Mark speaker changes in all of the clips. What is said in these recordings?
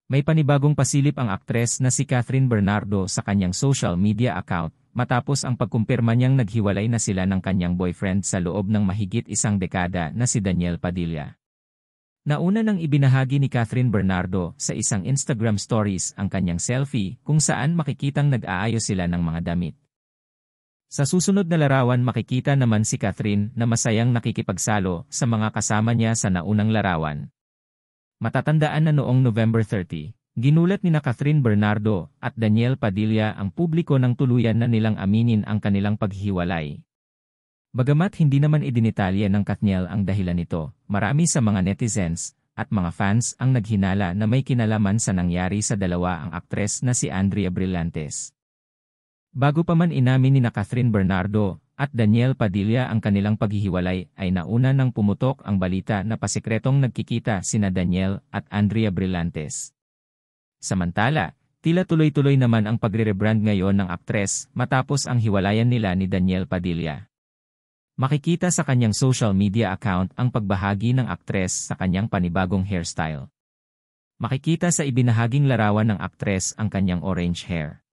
Speaker 1: May panibagong pasilip ang aktres na si Catherine Bernardo sa kanyang social media account matapos ang pagkumpirma niyang naghiwalay na sila ng kanyang boyfriend sa loob ng mahigit isang dekada na si Daniel Padilla. Nauna nang ibinahagi ni Catherine Bernardo sa isang Instagram stories ang kanyang selfie kung saan makikitang nag-aayos sila ng mga damit. Sa susunod na larawan makikita naman si Catherine na masayang nakikipagsalo sa mga kasama niya sa naunang larawan. Matatandaan na noong November 30, ginulat ni Catherine Bernardo at Daniel Padilla ang publiko nang tuluyan na nilang aminin ang kanilang paghihiwalay. Bagamat hindi naman idinitalya ng Katniel ang dahilan nito, marami sa mga netizens at mga fans ang naghinala na may kinalaman sa nangyari sa dalawa ang aktres na si Andrea Brillantes. Bago pa man inamin ni Catherine Bernardo at Daniel Padilla ang kanilang paghihiwalay ay nauna nang pumutok ang balita na pasikretong nagkikita sina Daniel at Andrea Brillantes. Samantala, tila tuloy-tuloy naman ang pagre-rebrand ngayon ng aktres matapos ang hiwalayan nila ni Daniel Padilla. Makikita sa kanyang social media account ang pagbahagi ng aktres sa kanyang panibagong hairstyle. Makikita sa ibinahaging larawan ng aktres ang kanyang orange hair.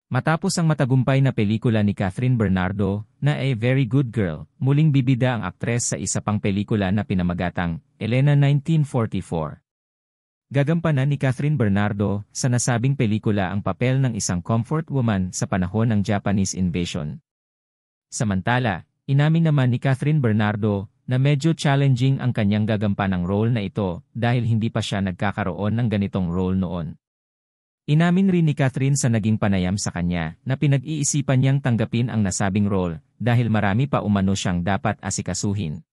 Speaker 1: Matapos ang matagumpay na pelikula ni Catherine Bernardo na A Very Good Girl, muling bibida ang aktres sa isa pang pelikula na pinamagatang Elena 1944. Gagampanan ni Catherine Bernardo sa nasabing pelikula ang papel ng isang comfort woman sa panahon ng Japanese invasion. Samantala, inamin naman ni Catherine Bernardo na medyo challenging ang kanyang gagampanang role na ito dahil hindi pa siya nagkakaroon ng ganitong role noon. Inamin rin ni Catherine sa naging panayam sa kanya na pinag-iisipan niyang tanggapin ang nasabing role dahil marami pa umano siyang dapat asikasuhin.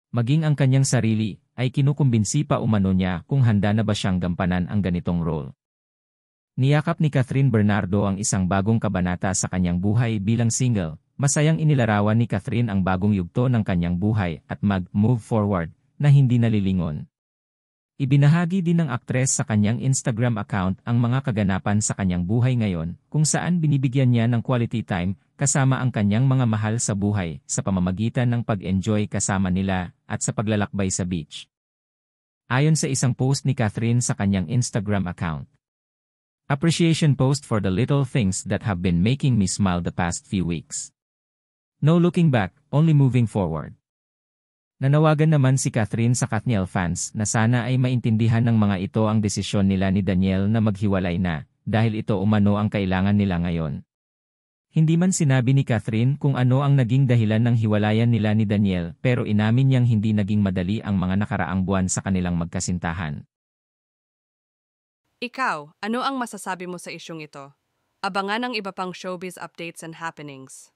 Speaker 1: Maging ang kanyang sarili ay kinukumbinsi pa umano niya kung handa na ba siyang gampanan ang ganitong role. Niyakap ni Catherine Bernardo ang isang bagong kabanata sa kanyang buhay bilang single. Masayang inilarawan ni Catherine ang bagong yugto ng kanyang buhay at mag-move forward na hindi nalilingon. Ibinahagi din ng aktres sa kanyang Instagram account ang mga kaganapan sa kanyang buhay ngayon kung saan binibigyan niya ng quality time kasama ang kanyang mga mahal sa buhay sa pamamagitan ng pag-enjoy kasama nila at sa paglalakbay sa beach. Ayon sa isang post ni Catherine sa kanyang Instagram account. Appreciation post for the little things that have been making me smile the past few weeks. No looking back, only moving forward. Nanawagan naman si Catherine sa Katniel fans na sana ay maintindihan ng mga ito ang desisyon nila ni Daniel na maghiwalay na, dahil ito umano ang kailangan nila ngayon. Hindi man sinabi ni Catherine kung ano ang naging dahilan ng hiwalayan nila ni Daniel pero inamin niyang hindi naging madali ang mga nakaraang buwan sa kanilang magkasintahan.
Speaker 2: Ikaw, ano ang masasabi mo sa isyung ito? Abangan ang iba pang showbiz updates and happenings.